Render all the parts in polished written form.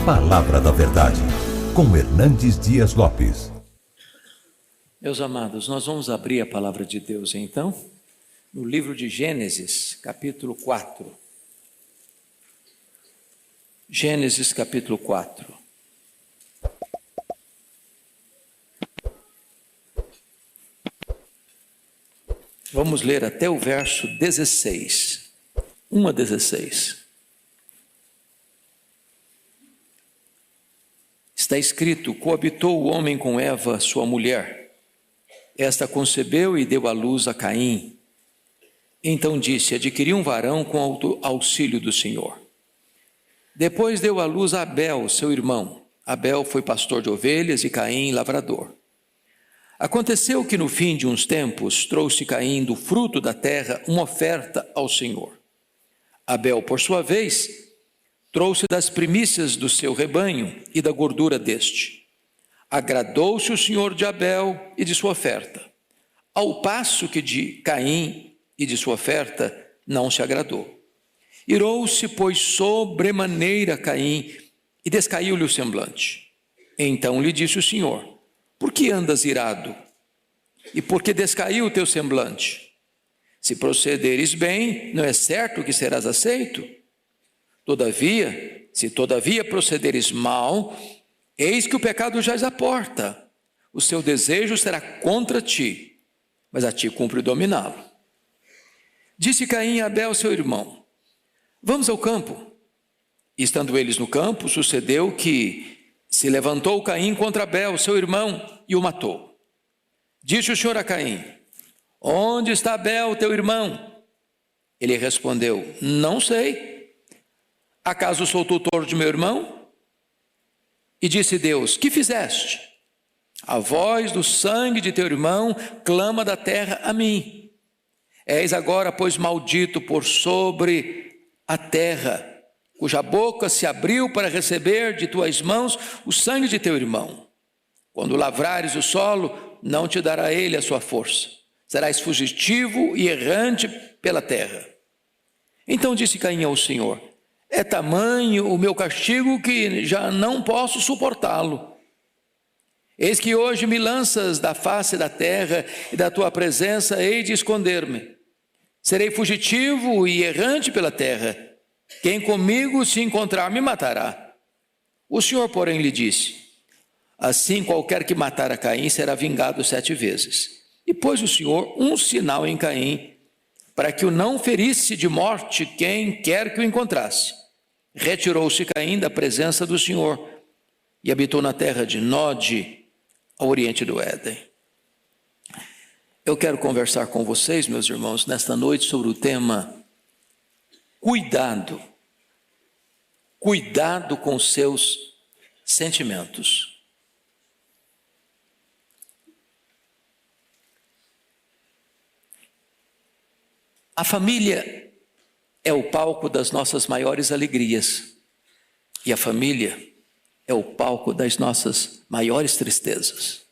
Palavra da Verdade, com Hernandes Dias Lopes. Meus amados, nós vamos abrir a palavra de Deus então, no livro de Gênesis, capítulo 4. Gênesis, capítulo 4. Vamos ler até o verso 16. 1 a 16. Está escrito: coabitou o homem com Eva, sua mulher. Esta concebeu e deu à luz a Caim. Então disse: adquiri um varão com auxílio do Senhor. Depois deu à luz a Abel, seu irmão. Abel foi pastor de ovelhas e Caim lavrador. Aconteceu que no fim de uns tempos trouxe Caim do fruto da terra uma oferta ao Senhor. Abel, por sua vez, trouxe das primícias do seu rebanho e da gordura deste. Agradou-se o Senhor de Abel e de sua oferta, ao passo que de Caim e de sua oferta não se agradou. Irou-se, pois, sobremaneira Caim e descaiu-lhe o semblante. Então lhe disse o Senhor: por que andas irado? E por que descaiu o teu semblante? Se procederes bem, não é certo que serás aceito? Todavia, se procederes mal, eis que o pecado jaz à porta. O seu desejo será contra ti, mas a ti cumpre dominá-lo. Disse Caim a Abel, seu irmão: vamos ao campo. E estando eles no campo, sucedeu que se levantou Caim contra Abel, seu irmão, e o matou. Disse o Senhor a Caim: onde está Abel, teu irmão? Ele respondeu: não sei. Acaso sou tutor de meu irmão? E disse Deus: que fizeste? A voz do sangue de teu irmão clama da terra a mim. És agora, pois, maldito por sobre a terra, cuja boca se abriu para receber de tuas mãos o sangue de teu irmão. Quando lavrares o solo, não te dará ele a sua força. Serás fugitivo e errante pela terra. Então disse Caim ao Senhor: é tamanho o meu castigo que já não posso suportá-lo. Eis que hoje me lanças da face da terra, e da tua presença hei de esconder-me. Serei fugitivo e errante pela terra. Quem comigo se encontrar me matará. O Senhor, porém, lhe disse: assim qualquer que matar a Caim será vingado 7 vezes. E pôs o Senhor um sinal em Caim, para que o não ferisse de morte quem quer que o encontrasse. Retirou-se Caim da presença do Senhor e habitou na terra de Nod, ao oriente do Éden. Eu quero conversar com vocês, meus irmãos, nesta noite sobre o tema cuidado. Cuidado com os seus sentimentos. A família é o palco das nossas maiores alegrias, e a família é o palco das nossas maiores tristezas.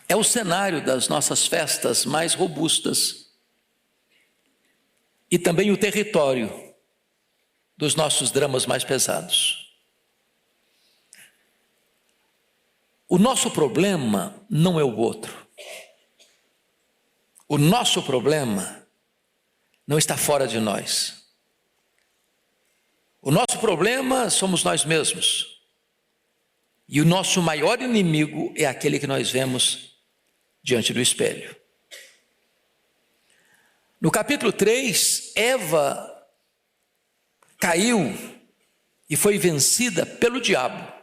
É o cenário das nossas festas mais robustas, e também o território dos nossos dramas mais pesados. O nosso problema não é o outro. O nosso problema não está fora de nós. O nosso problema somos nós mesmos. E o nosso maior inimigo é aquele que nós vemos diante do espelho. No capítulo 3, Eva caiu e foi vencida pelo diabo.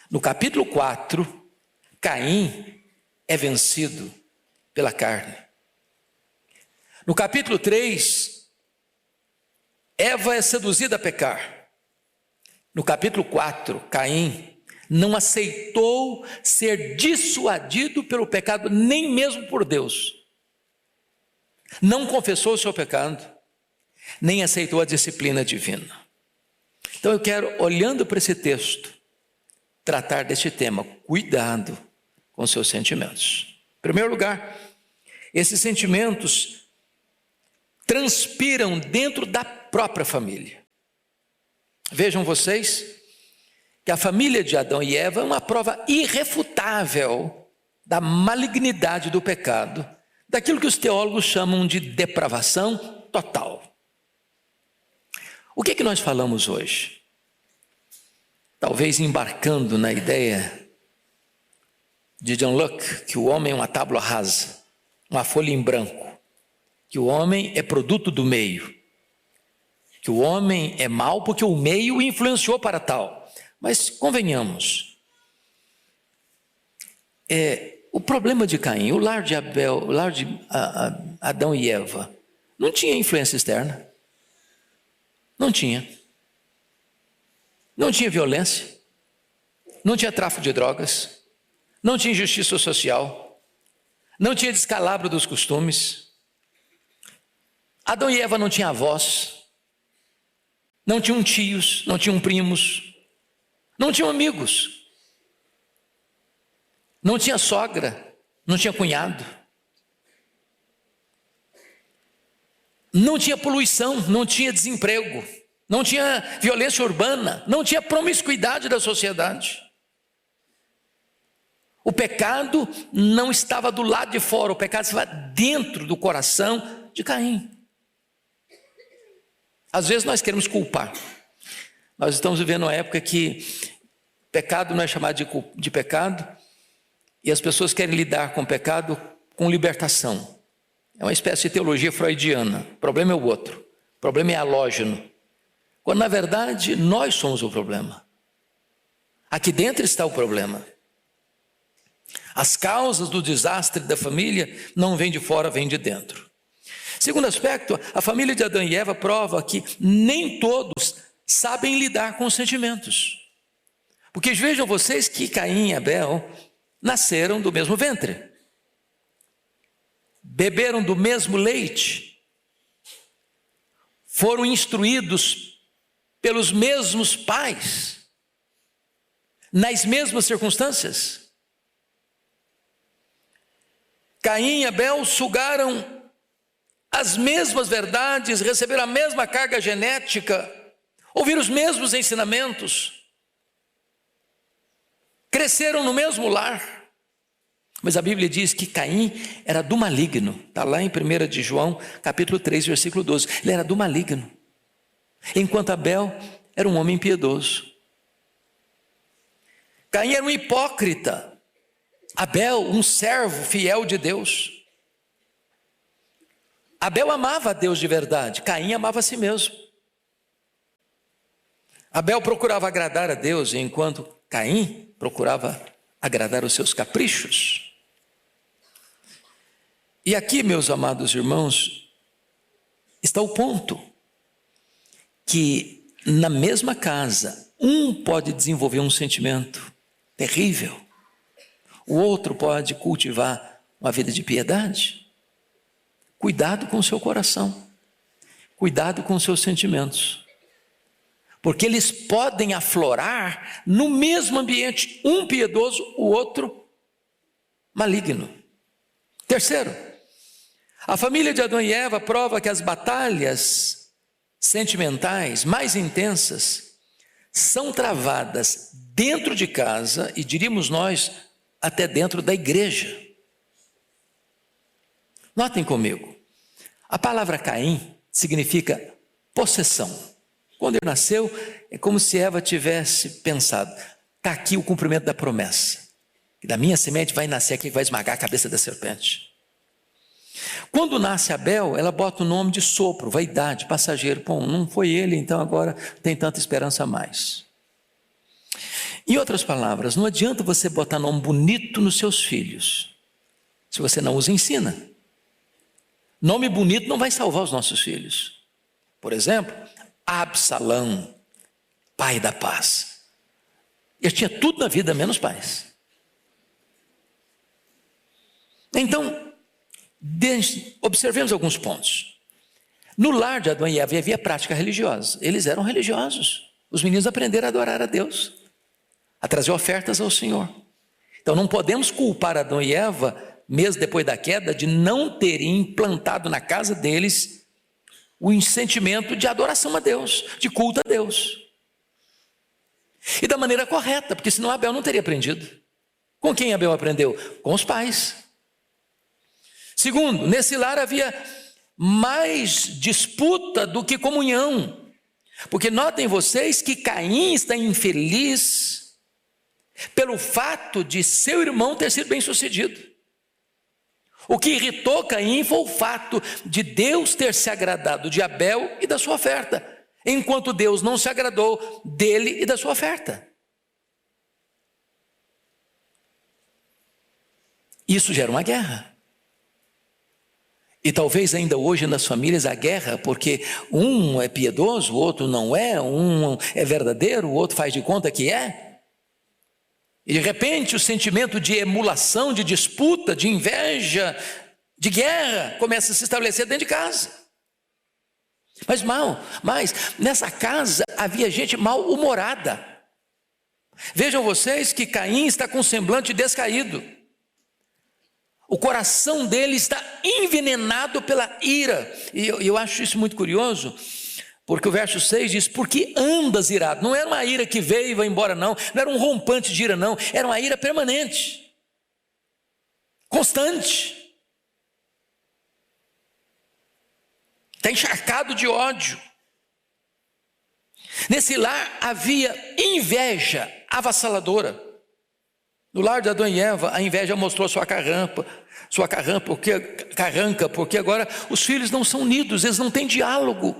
No capítulo 4, Caim é vencido pela carne. No capítulo 3, Eva é seduzida a pecar. No capítulo 4, Caim não aceitou ser dissuadido pelo pecado, nem mesmo por Deus. Não confessou o seu pecado, nem aceitou a disciplina divina. Então eu quero, olhando para esse texto, tratar deste tema: cuidado com seus sentimentos. Em primeiro lugar, esses sentimentos transpiram dentro da própria família. Vejam vocês que a família de Adão e Eva é uma prova irrefutável da malignidade do pecado, daquilo que os teólogos chamam de depravação total. O que nós falamos hoje? Talvez embarcando na ideia de John Locke, que o homem é uma tábua rasa, uma folha em branco, que o homem é produto do meio, que o homem é mau porque o meio o influenciou para tal. Mas convenhamos, o problema de Caim, o lar de Abel, o lar de Adão e Eva, não tinha influência externa. Não tinha. Não tinha violência. Não tinha tráfico de drogas. Não tinha injustiça social. Não tinha descalabro dos costumes. Adão e Eva não tinham avós. Não tinham tios, não tinham primos. Não tinham amigos. Não tinha sogra. Não tinha cunhado. Não tinha poluição, não tinha desemprego, não tinha violência urbana, não tinha promiscuidade da sociedade. O pecado não estava do lado de fora, o pecado estava dentro do coração de Caim. Às vezes nós queremos culpar. Nós estamos vivendo uma época que pecado não é chamado de pecado, e as pessoas querem lidar com o pecado com libertação. É uma espécie de teologia freudiana. O problema é o outro. O problema é halógeno. Quando, na verdade, nós somos o problema. Aqui dentro está o problema. As causas do desastre da família não vêm de fora, vêm de dentro. Segundo aspecto, a família de Adão e Eva prova que nem todos sabem lidar com os sentimentos. Porque vejam vocês que Caim e Abel nasceram do mesmo ventre. Beberam do mesmo leite, foram instruídos pelos mesmos pais, nas mesmas circunstâncias. Caim e Abel sugaram as mesmas verdades, receberam a mesma carga genética, ouviram os mesmos ensinamentos, cresceram no mesmo lar. Mas a Bíblia diz que Caim era do maligno. Está lá em 1 de João, capítulo 3, versículo 12. Ele era do maligno. Enquanto Abel era um homem piedoso. Caim era um hipócrita. Abel, um servo fiel de Deus. Abel amava a Deus de verdade. Caim amava a si mesmo. Abel procurava agradar a Deus, enquanto Caim procurava agradar os seus caprichos. E aqui, meus amados irmãos, está o ponto, que na mesma casa, um pode desenvolver um sentimento terrível, o outro pode cultivar uma vida de piedade. Cuidado com o seu coração, cuidado com os seus sentimentos, porque eles podem aflorar no mesmo ambiente, um piedoso, o outro maligno. Terceiro, a família de Adão e Eva prova que as batalhas sentimentais mais intensas são travadas dentro de casa e, diríamos nós, até dentro da igreja. Notem comigo, a palavra Caim significa possessão. Quando ele nasceu, é como se Eva tivesse pensado, está aqui o cumprimento da promessa, que da minha semente vai nascer aquele que vai esmagar a cabeça da serpente. Quando nasce Abel, ela bota o nome de sopro, vaidade, passageiro. Bom, não foi ele, então agora tem tanta esperança a mais. Em outras palavras, não adianta você botar nome bonito nos seus filhos, se você não os ensina. Nome bonito não vai salvar os nossos filhos. Por exemplo, Absalão, pai da paz. Ele tinha tudo na vida, menos paz. Então, observemos alguns pontos. No lar de Adão e Eva havia prática religiosa. Eles eram religiosos. Os meninos aprenderam a adorar a Deus, a trazer ofertas ao Senhor. Então não podemos culpar Adão e Eva, mesmo depois da queda, de não terem implantado na casa deles o sentimento de adoração a Deus, de culto a Deus. E da maneira correta, porque senão Abel não teria aprendido. Com quem Abel aprendeu? Com os pais. Segundo, nesse lar havia mais disputa do que comunhão. Porque notem vocês que Caim está infeliz pelo fato de seu irmão ter sido bem-sucedido. O que irritou Caim foi o fato de Deus ter se agradado de Abel e da sua oferta, enquanto Deus não se agradou dele e da sua oferta. Isso gera uma guerra. E talvez ainda hoje nas famílias a guerra, porque um é piedoso, o outro não é, um é verdadeiro, o outro faz de conta que é. E de repente o sentimento de emulação, de disputa, de inveja, de guerra começa a se estabelecer dentro de casa. Mas nessa casa havia gente mal-humorada. Vejam vocês que Caim está com um semblante descaído. O coração dele está envenenado pela ira. E eu acho isso muito curioso, porque o verso 6 diz: porque andas irado. Não era uma ira que veio e vai embora, não era um rompante de ira, não, era uma ira permanente, constante. Está encharcado de ódio. Nesse lar havia inveja avassaladora. No lar de Adão e Eva, a inveja mostrou sua carranca, porque agora os filhos não são unidos, eles não têm diálogo.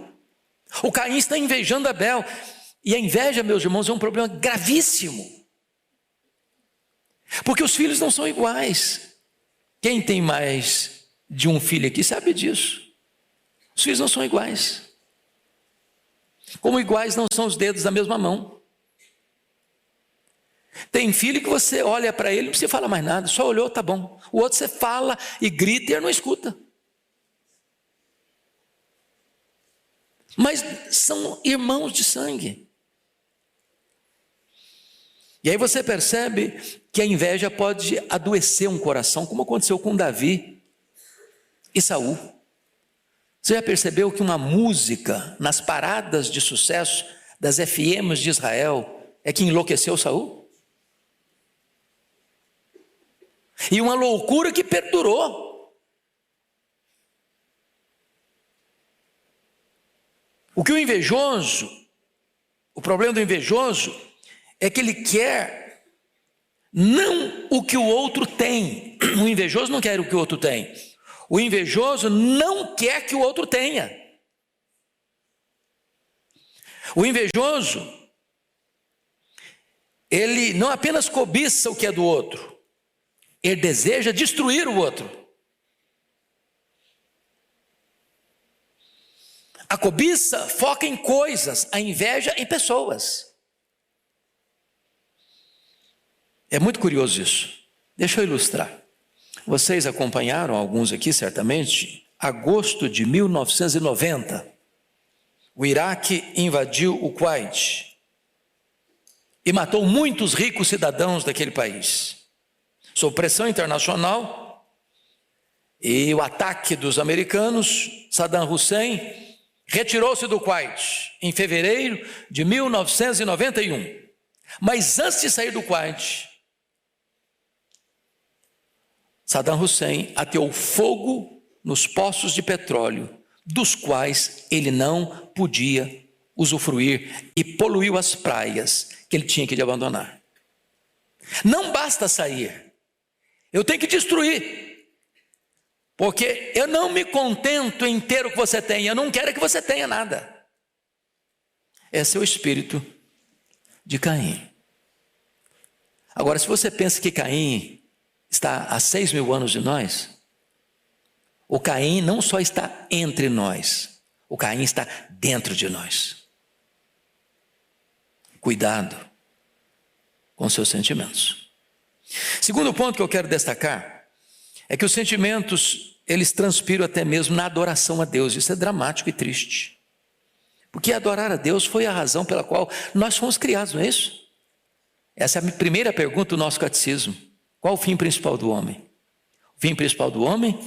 O Caim está invejando Abel, e a inveja, meus irmãos, é um problema gravíssimo, porque os filhos não são iguais. Quem tem mais de um filho aqui sabe disso. Os filhos não são iguais, como iguais não são os dedos da mesma mão. Tem filho que você olha para ele, não precisa falar mais nada, só olhou, tá bom. O outro você fala e grita e ele não escuta. Mas são irmãos de sangue. E aí você percebe que a inveja pode adoecer um coração, como aconteceu com Davi e Saul. Você já percebeu que uma música nas paradas de sucesso das FMs de Israel é que enlouqueceu Saul? E uma loucura que perdurou. O problema do invejoso é que ele quer não o que o outro tem. O invejoso não quer o que o outro tem. O invejoso não quer que o outro tenha. O invejoso, ele não apenas cobiça o que é do outro, ele deseja destruir o outro. A cobiça foca em coisas, a inveja em pessoas. É muito curioso isso. Deixa eu ilustrar. Vocês acompanharam, alguns aqui certamente, agosto de 1990. O Iraque invadiu o Kuwait e matou muitos ricos cidadãos daquele país. Sob pressão internacional e o ataque dos americanos, Saddam Hussein retirou-se do Kuwait em fevereiro de 1991. Mas antes de sair do Kuwait, Saddam Hussein ateou fogo nos poços de petróleo, dos quais ele não podia usufruir, e poluiu as praias que ele tinha que abandonar. Não basta sair, eu tenho que destruir, porque eu não me contento em ter o que você tem, eu não quero que você tenha nada. Esse é o espírito de Caim. Agora, se você pensa que Caim está a 6.000 anos de nós, o Caim não só está entre nós, o Caim está dentro de nós. Cuidado com seus sentimentos. Segundo ponto que eu quero destacar é que os sentimentos, eles transpiram até mesmo na adoração a Deus. Isso é dramático e triste, porque adorar a Deus foi a razão pela qual nós fomos criados, não é isso? Essa é a primeira pergunta do nosso catecismo. Qual o fim principal do homem? O fim principal do homem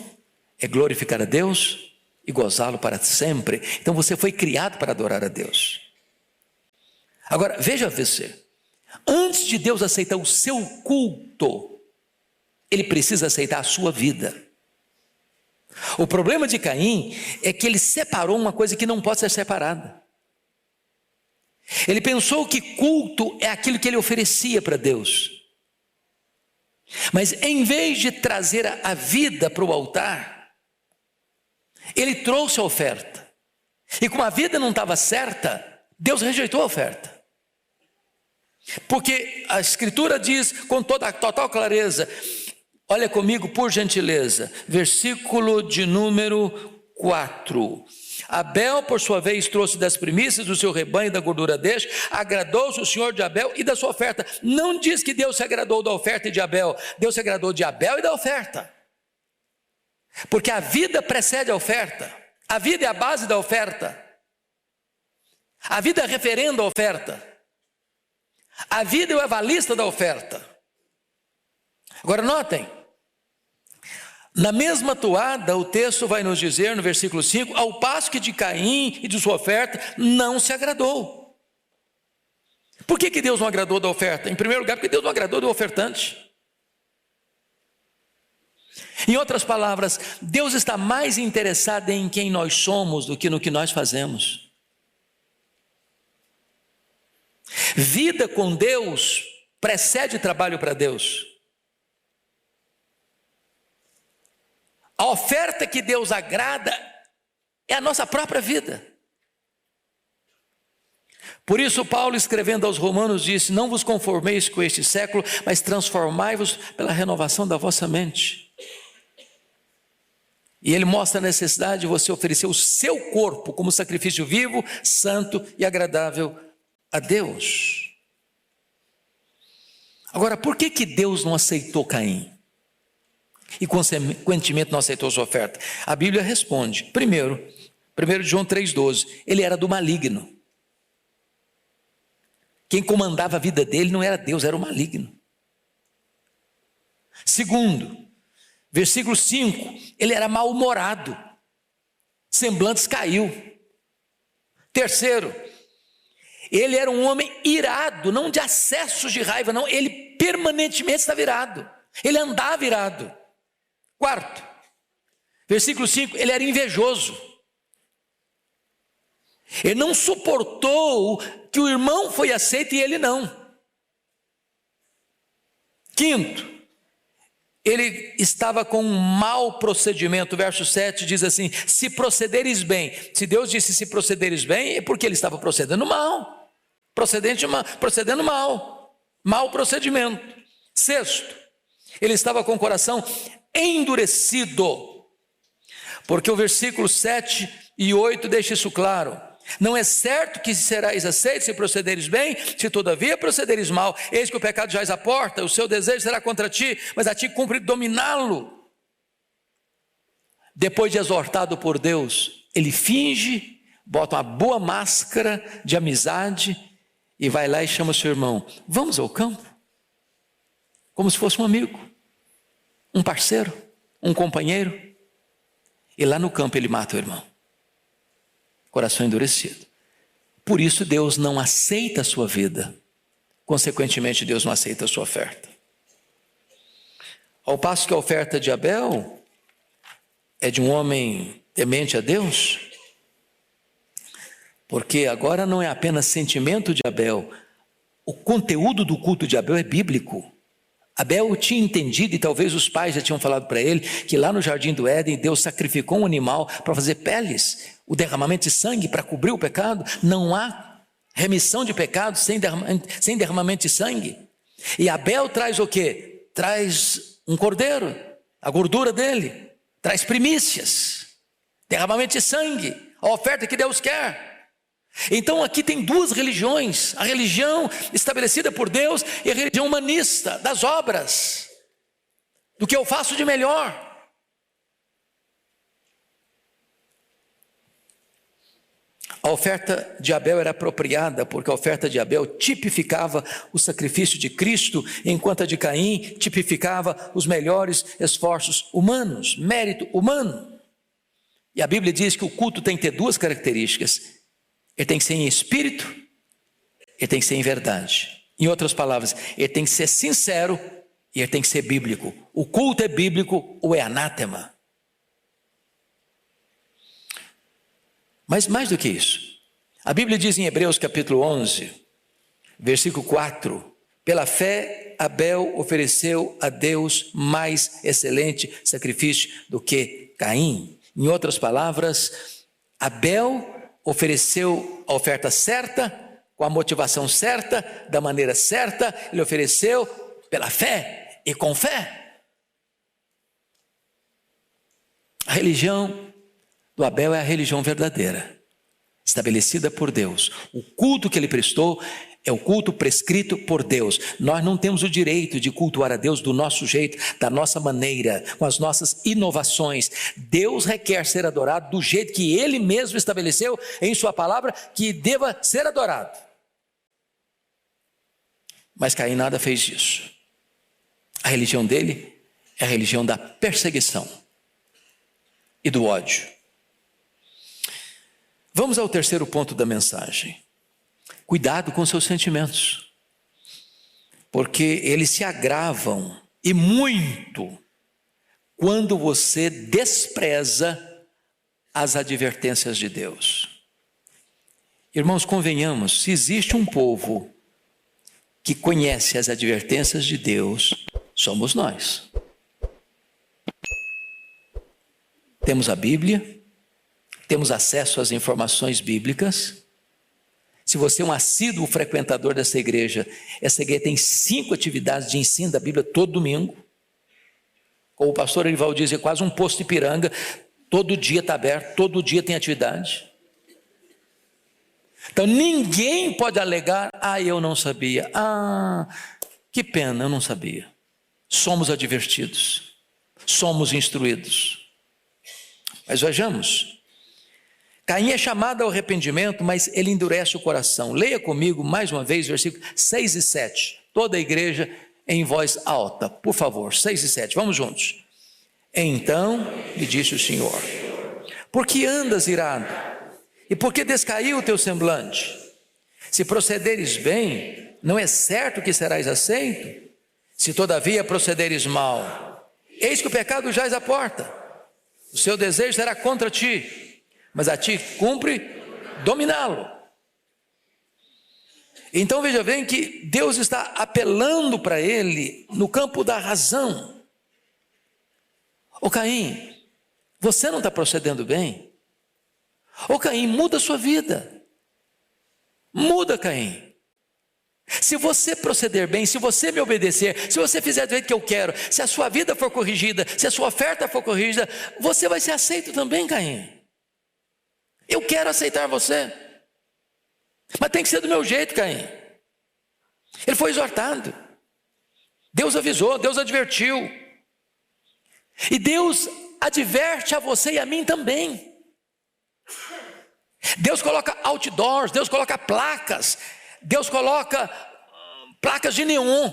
é glorificar a Deus e gozá-lo para sempre. Então você foi criado para adorar a Deus. Agora, veja você, Antes de Deus aceitar o seu culto, Ele precisa aceitar a sua vida. O problema de Caim é que ele separou uma coisa que não pode ser separada. Ele pensou que culto é aquilo que ele oferecia para Deus. Mas em vez de trazer a vida para o altar, ele trouxe a oferta. E como a vida não estava certa, Deus rejeitou a oferta. Porque a Escritura diz com toda a total clareza, olha comigo por gentileza, versículo de número 4. Abel, por sua vez, trouxe das primícias do seu rebanho e da gordura deste, agradou-se o Senhor de Abel e da sua oferta. Não diz que Deus se agradou da oferta e de Abel, Deus se agradou de Abel e da oferta. Porque a vida precede a oferta, a vida é a base da oferta, a vida referenda a oferta, a vida é o avalista da oferta. Agora notem, na mesma toada, o texto vai nos dizer no versículo 5, ao passo que de Caim e de sua oferta não se agradou. Por que Deus não agradou da oferta? Em primeiro lugar, porque Deus não agradou do ofertante. Em outras palavras, Deus está mais interessado em quem nós somos do que no que nós fazemos. Vida com Deus precede trabalho para Deus. A oferta que Deus agrada é a nossa própria vida. Por isso Paulo, escrevendo aos Romanos, disse, não vos conformeis com este século, mas transformai-vos pela renovação da vossa mente. E ele mostra a necessidade de você oferecer o seu corpo como sacrifício vivo, santo e agradável a Deus. Agora, por que Deus não aceitou Caim? E consequentemente não aceitou sua oferta? A Bíblia responde, primeiro, 1 João 3,12, ele era do maligno. Quem comandava a vida dele não era Deus, era o maligno. Segundo, versículo 5, ele era mal-humorado, semblantes caiu. Terceiro, ele era um homem irado, não de acessos de raiva, não, ele permanentemente estava irado, ele andava irado. Quarto, versículo 5, ele era invejoso. Ele não suportou que o irmão foi aceito e ele não. Quinto, ele estava com um mau procedimento. Verso 7 diz assim, se procederes bem. Se Deus disse se procederes bem, é porque ele estava procedendo mal. Procedendo mal. Mau procedimento. Sexto, ele estava com o coração endurecido. Porque o versículo 7 e 8 deixa isso claro. Não é certo que serás aceito se procederes bem, se todavia procederes mal, eis que o pecado jaz à porta, o seu desejo será contra ti, mas a ti cumpre dominá-lo. Depois de exortado por Deus, ele finge, bota uma boa máscara de amizade e vai lá e chama o seu irmão, vamos ao campo, como se fosse um amigo, um parceiro, um companheiro, e lá no campo ele mata o irmão. Coração endurecido. Por isso Deus não aceita a sua vida. Consequentemente, Deus não aceita a sua oferta. Ao passo que a oferta de Abel é de um homem temente a Deus, porque agora não é apenas sentimento de Abel, o conteúdo do culto de Abel é bíblico. Abel tinha entendido, e talvez os pais já tinham falado para ele, que lá no jardim do Éden, Deus sacrificou um animal para fazer peles, o derramamento de sangue para cobrir o pecado. Não há remissão de pecados sem derramamento de sangue. E Abel traz o quê? Traz um cordeiro, a gordura dele, traz primícias, derramamento de sangue, a oferta que Deus quer. Então aqui tem duas religiões, a religião estabelecida por Deus e a religião humanista, das obras, do que eu faço de melhor. A oferta de Abel era apropriada, porque a oferta de Abel tipificava o sacrifício de Cristo, enquanto a de Caim tipificava os melhores esforços humanos, mérito humano. E a Bíblia diz que o culto tem que ter duas características. Ele tem que ser em espírito, ele tem que ser em verdade. Em outras palavras, ele tem que ser sincero e ele tem que ser bíblico. O culto é bíblico ou é anátema. Mas mais do que isso, a Bíblia diz em Hebreus capítulo 11, versículo 4, pela fé Abel ofereceu a Deus mais excelente sacrifício do que Caim. Em outras palavras, Abel ofereceu a oferta certa, com a motivação certa, da maneira certa, ele ofereceu pela fé e com fé. A religião do Abel é a religião verdadeira, estabelecida por Deus. O culto que ele prestou é o culto prescrito por Deus. Nós não temos o direito de cultuar a Deus do nosso jeito, da nossa maneira, com as nossas inovações. Deus requer ser adorado do jeito que Ele mesmo estabeleceu em sua palavra que deva ser adorado. Mas Caim nada fez disso. A religião dele é a religião da perseguição e do ódio. Vamos ao terceiro ponto da mensagem. Cuidado com seus sentimentos, porque eles se agravam e muito quando você despreza as advertências de Deus. Irmãos, convenhamos, se existe um povo que conhece as advertências de Deus, somos nós. Temos a Bíblia, temos acesso às informações bíblicas. Se você é um assíduo frequentador dessa igreja, essa igreja tem 5 atividades de ensino da Bíblia todo domingo. Como o pastor Erival diz, é quase um posto Ipiranga, todo dia está aberto, todo dia tem atividade. Então ninguém pode alegar, eu não sabia, que pena, eu não sabia. Somos advertidos, somos instruídos. Mas vejamos, Caim é chamado ao arrependimento, mas ele endurece o coração. Leia comigo mais uma vez, versículos 6 e 7. Toda a igreja em voz alta, por favor, 6 e 7, vamos juntos. Então lhe disse o Senhor: por que andas irado? E por que descaiu o teu semblante? Se procederes bem, não é certo que serás aceito? Se todavia procederes mal, eis que o pecado jaz à porta. O seu desejo será contra ti, mas a ti cumpre dominá-lo. Então veja bem que Deus está apelando para ele no campo da razão. Ô Caim, você não está procedendo bem? Ô Caim, muda a sua vida. Muda, Caim. Se você proceder bem, se você me obedecer, se você fizer do jeito que eu quero, se a sua vida for corrigida, se a sua oferta for corrigida, você vai ser aceito também, Caim. Eu quero aceitar você, mas tem que ser do meu jeito, Caim. Ele foi exortado, Deus avisou, Deus advertiu, e Deus adverte a você e a mim também. Deus coloca outdoors, Deus coloca placas, Deus coloca placas de neon,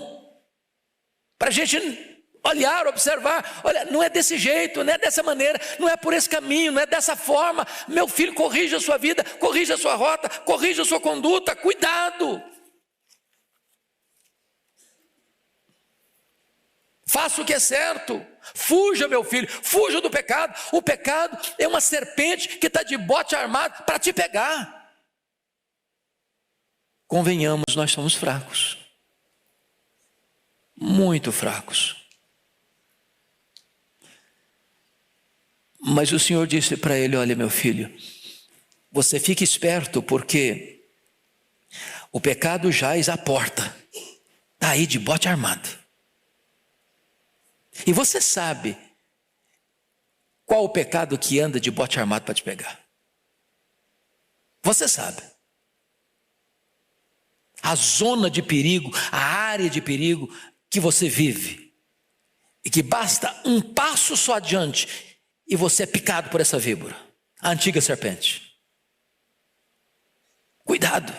para a gente olhar, observar, olha, não é desse jeito, não é dessa maneira, não é por esse caminho, não é dessa forma. Meu filho, corrija a sua vida, corrija a sua rota, corrija a sua conduta, cuidado. Faça o que é certo, fuja, meu filho, fuja do pecado. O pecado é uma serpente que está de bote armado para te pegar. Convenhamos, nós somos fracos, muito fracos. Mas o Senhor disse para ele: olha, meu filho, você fique esperto, porque o pecado jaz à porta, está aí de bote armado. E você sabe qual o pecado que anda de bote armado para te pegar? Você sabe. A zona de perigo, a área de perigo que você vive, e que basta um passo só adiante e você é picado por essa víbora, a antiga serpente. Cuidado.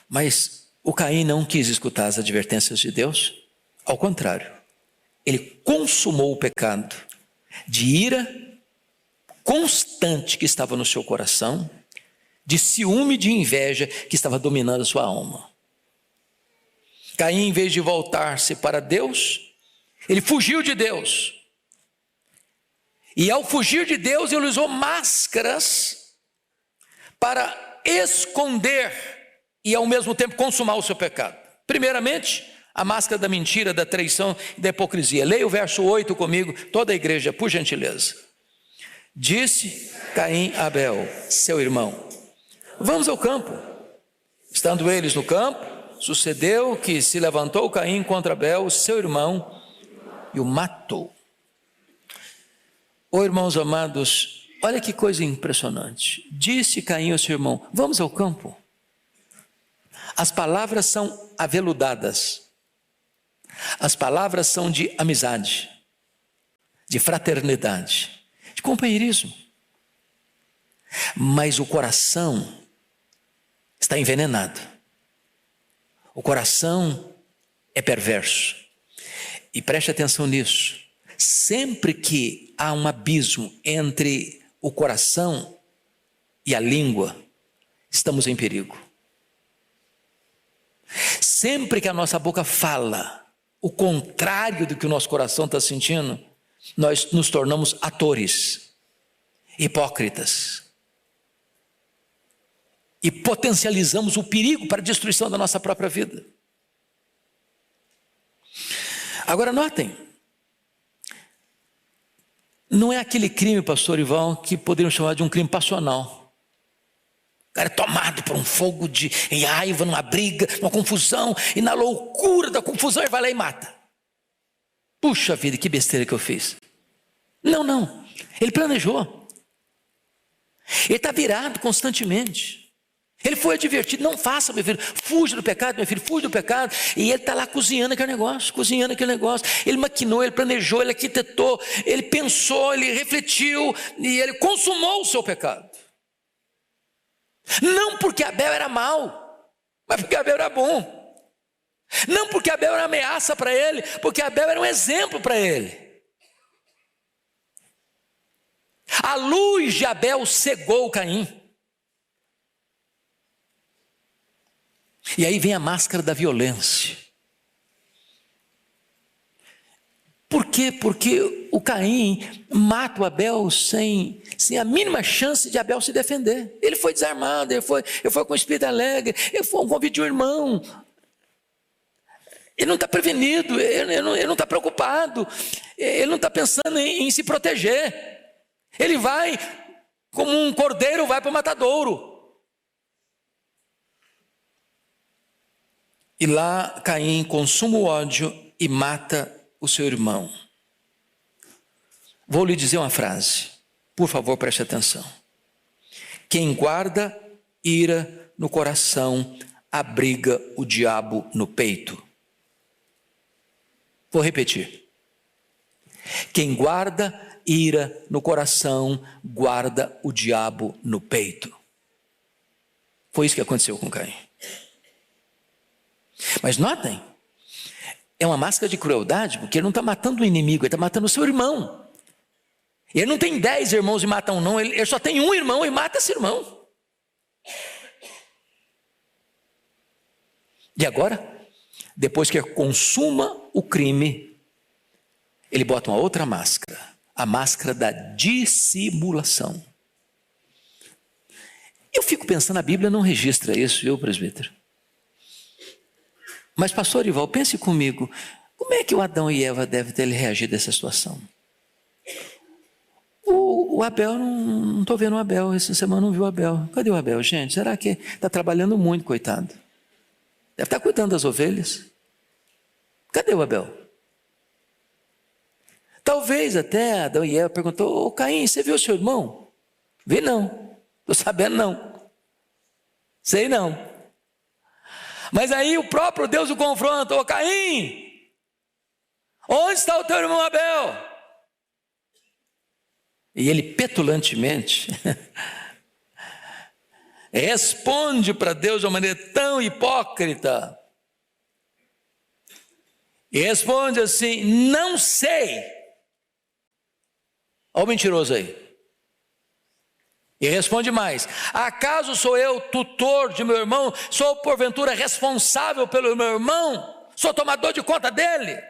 Mas o Caim não quis escutar as advertências de Deus, ao contrário, ele consumou o pecado, de ira constante que estava no seu coração, de ciúme e de inveja que estava dominando a sua alma. Caim, em vez de voltar-se para Deus, ele fugiu de Deus. E ao fugir de Deus, ele usou máscaras para esconder e ao mesmo tempo consumar o seu pecado. Primeiramente, a máscara da mentira, da traição e da hipocrisia. Leia o verso 8 comigo, toda a igreja, por gentileza. Disse Caim a Abel, seu irmão: vamos ao campo. Estando eles no campo, sucedeu que se levantou Caim contra Abel, seu irmão, e o matou. Oh, irmãos amados, olha que coisa impressionante. Disse Caim ao seu irmão: vamos ao campo. As palavras são aveludadas. As palavras são de amizade, de fraternidade, de companheirismo. Mas o coração está envenenado. O coração é perverso. E preste atenção nisso. Sempre que há um abismo entre o coração e a língua, estamos em perigo. Sempre que a nossa boca fala o contrário do que o nosso coração está sentindo, nós nos tornamos atores, hipócritas. E potencializamos o perigo para a destruição da nossa própria vida. Agora notem, não é aquele crime, pastor Ivan, que poderiam chamar de um crime passional. O cara é tomado por um fogo de raiva, numa briga, numa confusão, e na loucura da confusão ele vai lá e mata. Puxa vida, que besteira que eu fiz. Não, ele planejou. Ele está virado constantemente. Ele foi advertido: não faça, meu filho, fuja do pecado, meu filho, fuja do pecado. E ele está lá cozinhando aquele negócio. Ele maquinou, ele planejou, ele arquitetou, ele pensou, ele refletiu e ele consumou o seu pecado. Não porque Abel era mau, mas porque Abel era bom. Não porque Abel era uma ameaça para ele, porque Abel era um exemplo para ele. A luz de Abel cegou Caim. E aí vem a máscara da violência. Por quê? Porque o Caim mata o Abel sem a mínima chance de Abel se defender. Ele foi desarmado, ele foi com o espírito alegre, ele foi um convite de um irmão. Ele não está prevenido, ele não está preocupado, ele não está pensando em se proteger. Ele vai como um cordeiro vai para o matadouro. E lá Caim consuma o ódio e mata o seu irmão. Vou lhe dizer uma frase, por favor, preste atenção. Quem guarda ira no coração, abriga o diabo no peito. Vou repetir. Quem guarda ira no coração, guarda o diabo no peito. Foi isso que aconteceu com Caim. Mas notem, é uma máscara de crueldade, porque ele não está matando o inimigo, ele está matando o seu irmão. Ele não tem 10 irmãos e mata um, não, ele só tem um irmão e mata esse irmão. E agora, depois que consuma o crime, ele bota uma outra máscara, a máscara da dissimulação. Eu fico pensando, a Bíblia não registra isso, viu, presbítero? Mas, pastor Ival, pense comigo, como é que o Adão e Eva devem ter reagido a essa situação? O Abel, não estou vendo o Abel, essa semana não vi o Abel. Cadê o Abel, gente? Será que está trabalhando muito, coitado? Deve estar cuidando das ovelhas. Cadê o Abel? Talvez até Adão e Eva perguntou: ô Caim, você viu o seu irmão? Vi não, estou sabendo não. Sei não. Mas aí o próprio Deus o confronta: ô Caim, onde está o teu irmão Abel? E ele petulantemente responde para Deus de uma maneira tão hipócrita. E responde assim: não sei. Olha o mentiroso aí. E responde mais: acaso sou eu tutor de meu irmão? Sou porventura responsável pelo meu irmão? Sou tomador de conta dele?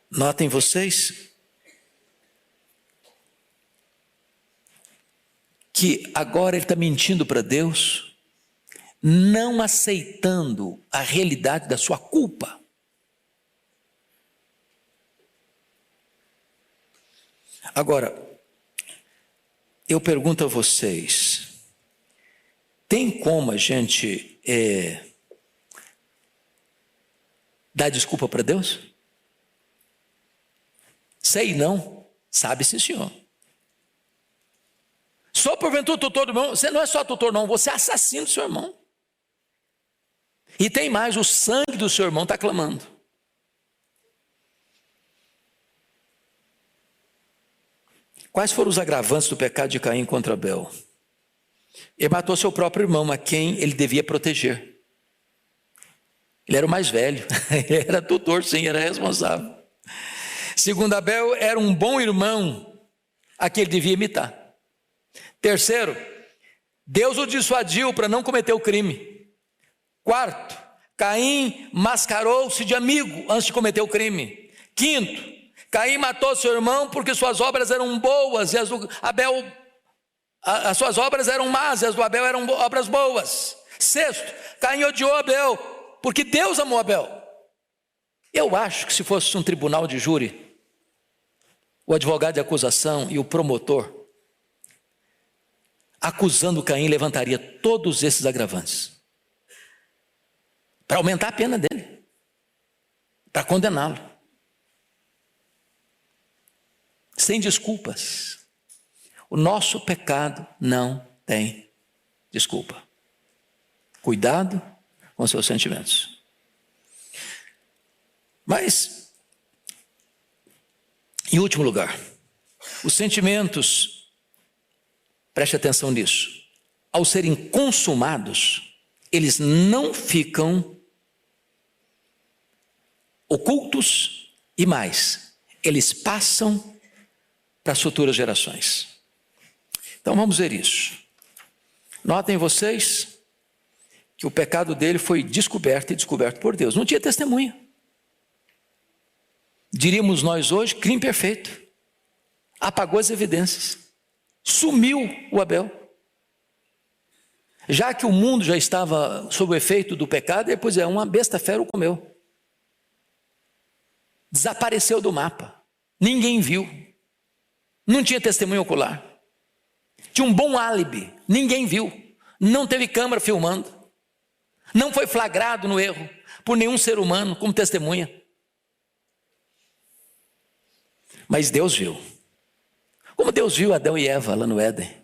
Notem vocês que agora ele está mentindo para Deus, não aceitando a realidade da sua culpa. Agora, eu pergunto a vocês, tem como a gente dar desculpa para Deus? Sei não, sabe sim senhor. Só porventura tutor do meu irmão? Você não é só tutor não, você é assassino do seu irmão. E tem mais, o sangue do seu irmão está clamando. Quais foram os agravantes do pecado de Caim contra Abel? Ele matou seu próprio irmão, a quem ele devia proteger. Ele era o mais velho, ele era tutor, sim, era responsável. Segundo Abel, era um bom irmão a quem ele devia imitar. Terceiro, Deus o dissuadiu para não cometer o crime. Quarto, Caim mascarou-se de amigo antes de cometer o crime. Quinto, Caim matou seu irmão porque suas obras eram boas e as do Abel, as suas obras eram más e as do Abel eram obras boas. Sexto, Caim odiou Abel porque Deus amou Abel. Eu acho que se fosse um tribunal de júri, o advogado de acusação e o promotor, acusando Caim, levantaria todos esses agravantes para aumentar a pena dele, para condená-lo, sem desculpas. O nosso pecado não tem desculpa. Cuidado com seus sentimentos. Mas, em último lugar, os sentimentos, preste atenção nisso, ao serem consumados, eles não ficam ocultos e mais, eles passam para as futuras gerações. Então vamos ver isso. Notem vocês que o pecado dele foi descoberto e descoberto por Deus. Não tinha testemunha. Diríamos nós hoje, crime perfeito. Apagou as evidências. Sumiu o Abel. Já que o mundo já estava sob o efeito do pecado, depois uma besta fera o comeu. Desapareceu do mapa. Ninguém viu. Não tinha testemunho ocular. Tinha um bom álibi. Ninguém viu. Não teve câmera filmando. Não foi flagrado no erro por nenhum ser humano como testemunha. Mas Deus viu. Como Deus viu Adão e Eva lá no Éden.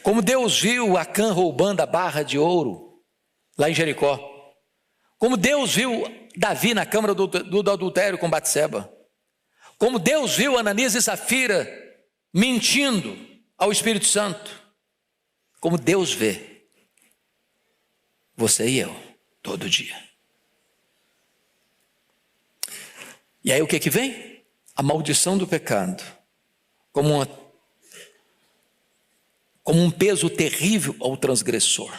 Como Deus viu Acã roubando a barra de ouro lá em Jericó. Como Deus viu Davi na câmara do adultério com Batseba. Como Deus viu Ananias e Safira mentindo ao Espírito Santo. Como Deus vê você e eu todo dia. E aí o que vem? A maldição do pecado. Como um peso terrível ao transgressor.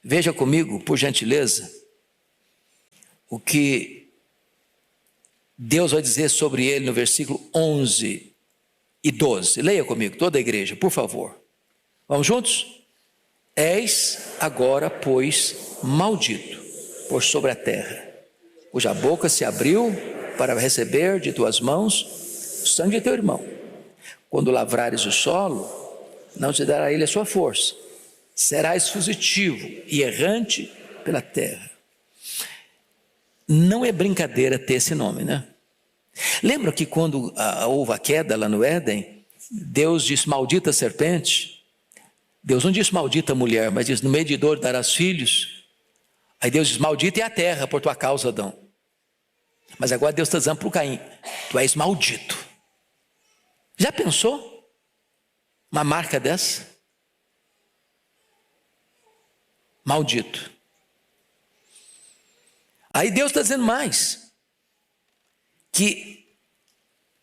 Veja comigo, por gentileza, o que Deus vai dizer sobre ele no versículo 11 e 12. Leia comigo, toda a igreja, por favor. Vamos juntos? És agora, pois, maldito por sobre a terra, cuja boca se abriu para receber de tuas mãos o sangue de teu irmão. Quando lavrares o solo, não te dará ele a sua força. Serás fugitivo e errante pela terra. Não é brincadeira ter esse nome, né? Lembra que quando houve a queda lá no Éden, Deus disse, maldita serpente. Deus não disse maldita mulher, mas disse, no meio de dor darás filhos. Aí Deus diz, maldita é a terra por tua causa, Adão. Mas agora Deus está dizendo para o Caim, tu és maldito. Já pensou? Uma marca dessa? Maldito. Aí Deus está dizendo mais, que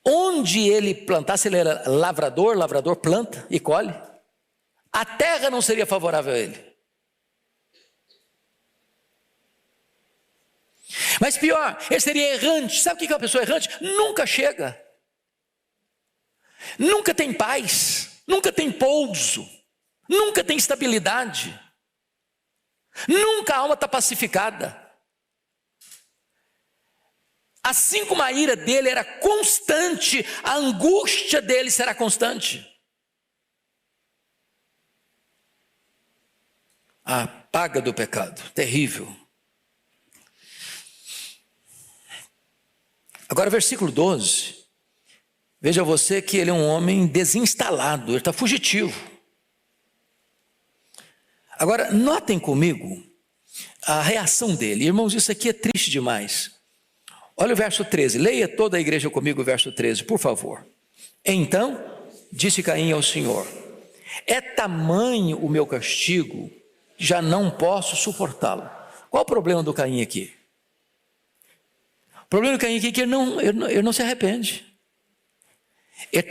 onde ele plantasse, ele era lavrador, lavrador planta e colhe, a terra não seria favorável a ele. Mas pior, ele seria errante. Sabe o que é uma pessoa errante? Nunca chega, nunca tem paz, nunca tem pouso, nunca tem estabilidade, nunca a alma está pacificada. Assim como a ira dele era constante, a angústia dele será constante. A paga do pecado, terrível. Agora, versículo 12. Veja você que ele é um homem desinstalado, ele está fugitivo. Agora, notem comigo a reação dele. Irmãos, isso aqui é triste demais. Olha o verso 13, leia toda a igreja comigo o verso 13, por favor. Então, disse Caim ao Senhor, é tamanho o meu castigo, já não posso suportá-lo. Qual o problema do Caim aqui? O problema do Caim aqui é que ele não se arrepende. Ele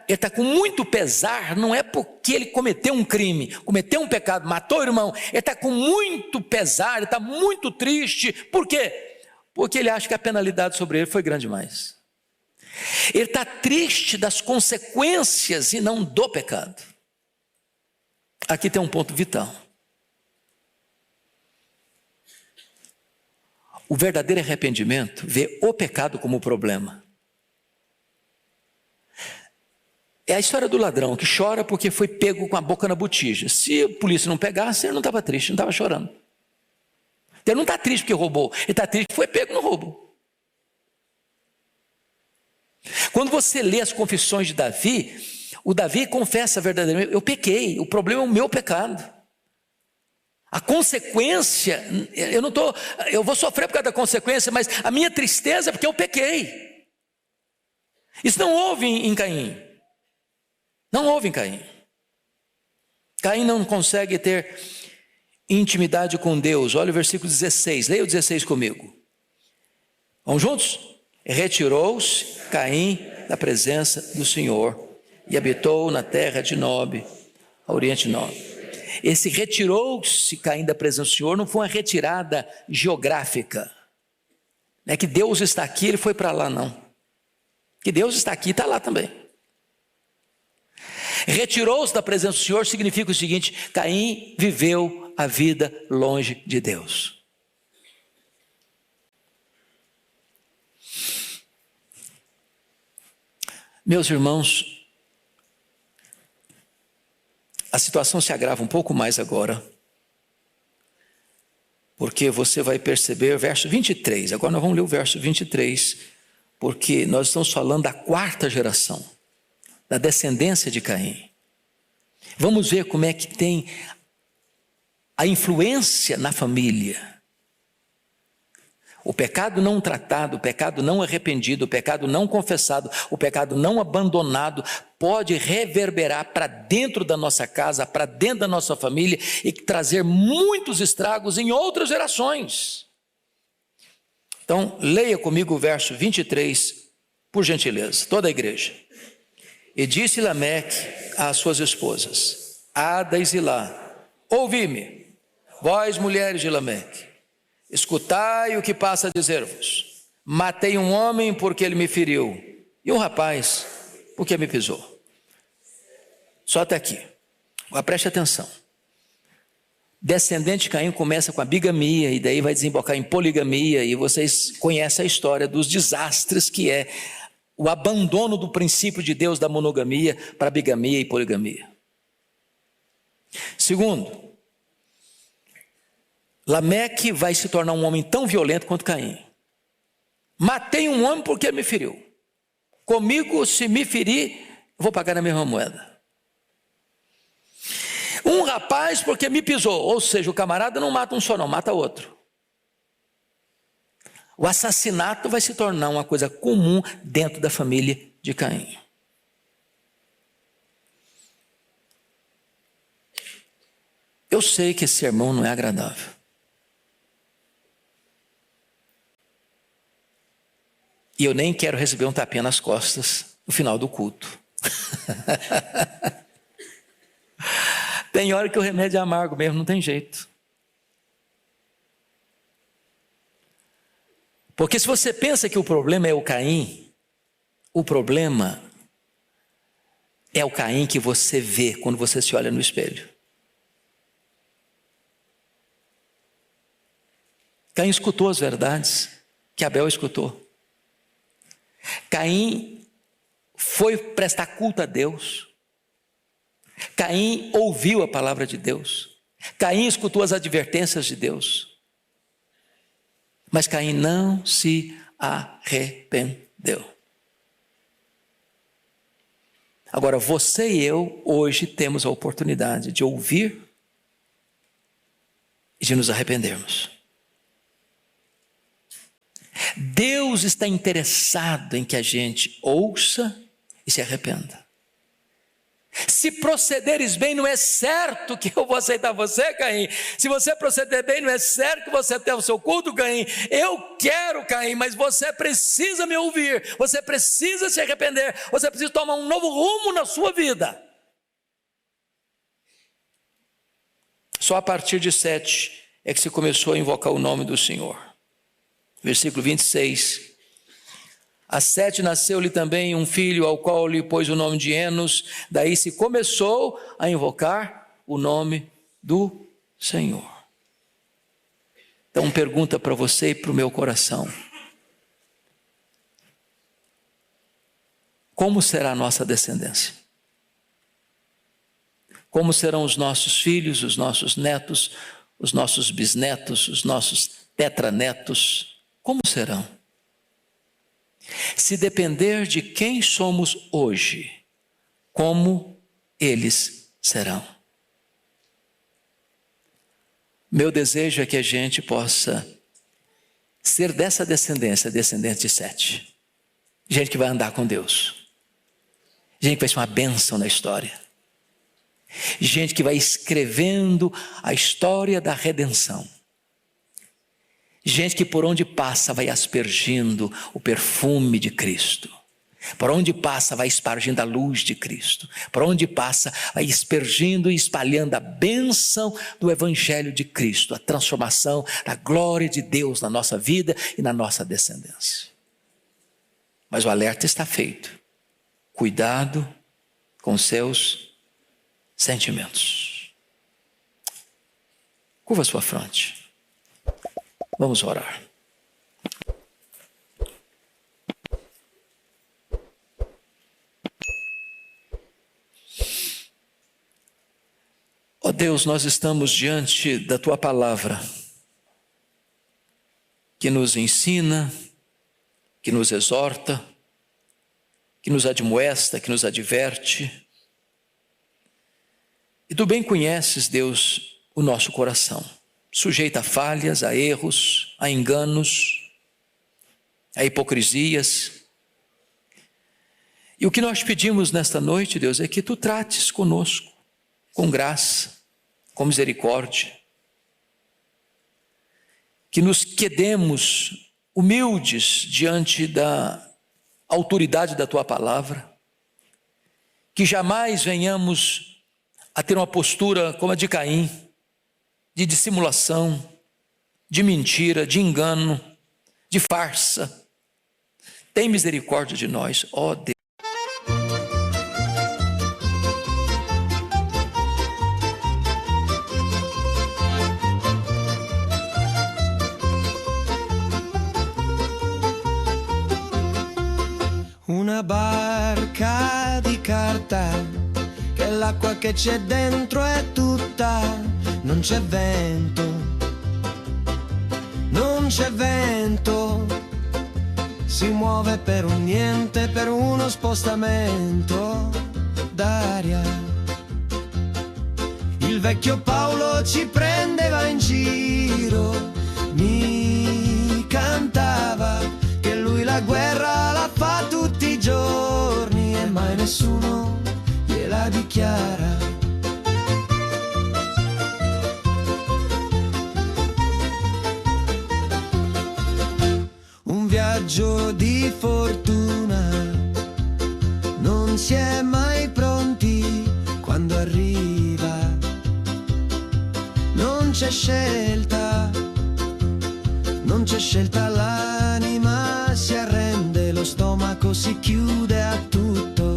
está com muito pesar, não é porque ele cometeu um crime, cometeu um pecado, matou o irmão. Ele está com muito pesar, ele está muito triste. Por quê? Porque ele acha que a penalidade sobre ele foi grande demais. Ele está triste das consequências e não do pecado. Aqui tem um ponto vital. O verdadeiro arrependimento vê o pecado como problema. É a história do ladrão que chora porque foi pego com a boca na botija. Se a polícia não pegasse, ele não estava triste, não estava chorando. Ele não está triste porque roubou, ele está triste porque foi pego no roubo. Quando você lê as confissões de Davi, o Davi confessa verdadeiramente, eu pequei, o problema é o meu pecado. A consequência, eu vou sofrer por causa da consequência, mas a minha tristeza é porque eu pequei. Isso não houve em Caim. Não houve em Caim. Caim não consegue ter intimidade com Deus. Olha o versículo 16, leia o 16 comigo. Vamos juntos? Retirou-se Caim da presença do Senhor e habitou na terra de Nob, a oriente Nob. Esse retirou-se Caim da presença do Senhor não foi uma retirada geográfica. Não é que Deus está aqui, ele foi para lá, não. Que Deus está aqui, está lá também. Retirou-se da presença do Senhor significa o seguinte: Caim viveu a vida longe de Deus. Meus irmãos, a situação se agrava um pouco mais agora, porque você vai perceber, verso 23, agora nós vamos ler o verso 23, porque nós estamos falando da quarta geração, da descendência de Caim. Vamos ver como é que tem a influência na família. O pecado não tratado, o pecado não arrependido, o pecado não confessado, o pecado não abandonado, pode reverberar para dentro da nossa casa, para dentro da nossa família e trazer muitos estragos em outras gerações. Então, leia comigo o verso 23, por gentileza, toda a igreja. E disse Lameque às suas esposas, Ada e Zilá, ouvi-me, vós mulheres de Lameque, escutai o que passa a dizer-vos. Matei um homem porque ele me feriu, e um rapaz porque me pisou. Só até aqui. Agora preste atenção. Descendente de Caim começa com a bigamia, e daí vai desembocar em poligamia, e vocês conhecem a história dos desastres que é o abandono do princípio de Deus da monogamia para bigamia e poligamia. Segundo, Lameque vai se tornar um homem tão violento quanto Caim. Matei um homem porque ele me feriu. Comigo, se me ferir, vou pagar na mesma moeda. Um rapaz porque me pisou, ou seja, o camarada não mata um só não, mata outro. O assassinato vai se tornar uma coisa comum dentro da família de Caim. Eu sei que esse sermão não é agradável. E eu nem quero receber um tapinha nas costas no final do culto. Tem hora que o remédio é amargo mesmo, não tem jeito. Porque se você pensa que o problema é o Caim, o problema é o Caim que você vê quando você se olha no espelho. Caim escutou as verdades que Abel escutou. Caim foi prestar culto a Deus. Caim ouviu a palavra de Deus. Caim escutou as advertências de Deus. Mas Caim não se arrependeu. Agora, você e eu, hoje, temos a oportunidade de ouvir e de nos arrependermos. Deus está interessado em que a gente ouça e se arrependa. Se procederes bem, não é certo que eu vou aceitar você, Caim. Se você proceder bem, não é certo que você tenha o seu culto, Caim. Eu quero, Caim, mas você precisa me ouvir. Você precisa se arrepender. Você precisa tomar um novo rumo na sua vida. Só a partir de 7 é que se começou a invocar o nome do Senhor. Versículo 26. Às 7 nasceu-lhe também um filho, ao qual lhe pôs o nome de Enos. Daí se começou a invocar o nome do Senhor. Então, pergunta para você e para o meu coração: como será a nossa descendência? Como serão os nossos filhos, os nossos netos, os nossos bisnetos, os nossos tetranetos? Como serão? Se depender de quem somos hoje, como eles serão? Meu desejo é que a gente possa ser dessa descendência, descendente de 7. Gente que vai andar com Deus. Gente que vai ser uma bênção na história. Gente que vai escrevendo a história da redenção. Gente que por onde passa vai aspergindo o perfume de Cristo. Por onde passa vai espargindo a luz de Cristo. Por onde passa vai aspergindo e espalhando a bênção do Evangelho de Cristo. A transformação da glória de Deus na nossa vida e na nossa descendência. Mas o alerta está feito. Cuidado com seus sentimentos. Curva sua fronte. Vamos orar. Ó Deus, nós estamos diante da Tua palavra, que nos ensina, que nos exorta, que nos admoesta, que nos adverte. E Tu bem conheces, Deus, o nosso coração. Sujeita a falhas, a erros, a enganos, a hipocrisias. E o que nós pedimos nesta noite, Deus, é que Tu trates conosco, com graça, com misericórdia. Que nos quedemos humildes diante da autoridade da Tua palavra. Que jamais venhamos a ter uma postura como a de Caim, de dissimulação, de mentira, de engano, de farsa. Tem misericórdia de nós, ó Deus. Una barca di carta, che l'acqua che c'è dentro è tutta. Non c'è vento, non c'è vento, si muove per un niente, per uno spostamento d'aria. Il vecchio Paolo ci prendeva in giro, mi cantava che lui la guerra la fa tutti i giorni e mai nessuno gliela dichiara. raggio di fortuna. Non si è mai pronti quando arriva. Non c'è scelta, non c'è scelta, l'anima si arrende, lo stomaco si chiude a tutto.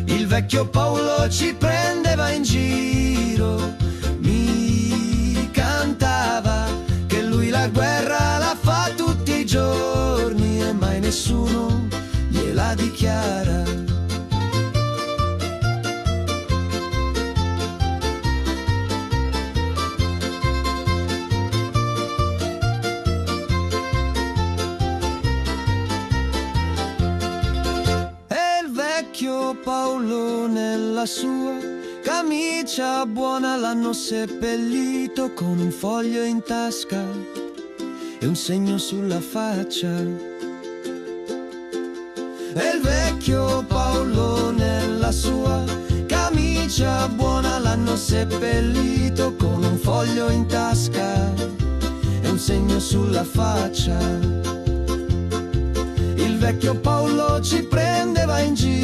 Il vecchio Paolo ci prendeva in giro, mi cantava che lui la guerra la fa tutti i giorni e mai nessuno gliela dichiara. Paolo nella sua camicia buona l'hanno seppellito con un foglio in tasca e un segno sulla faccia. E il vecchio Paolo nella sua camicia buona l'hanno seppellito con un foglio in tasca e un segno sulla faccia. Il vecchio Paolo ci prendeva in giro,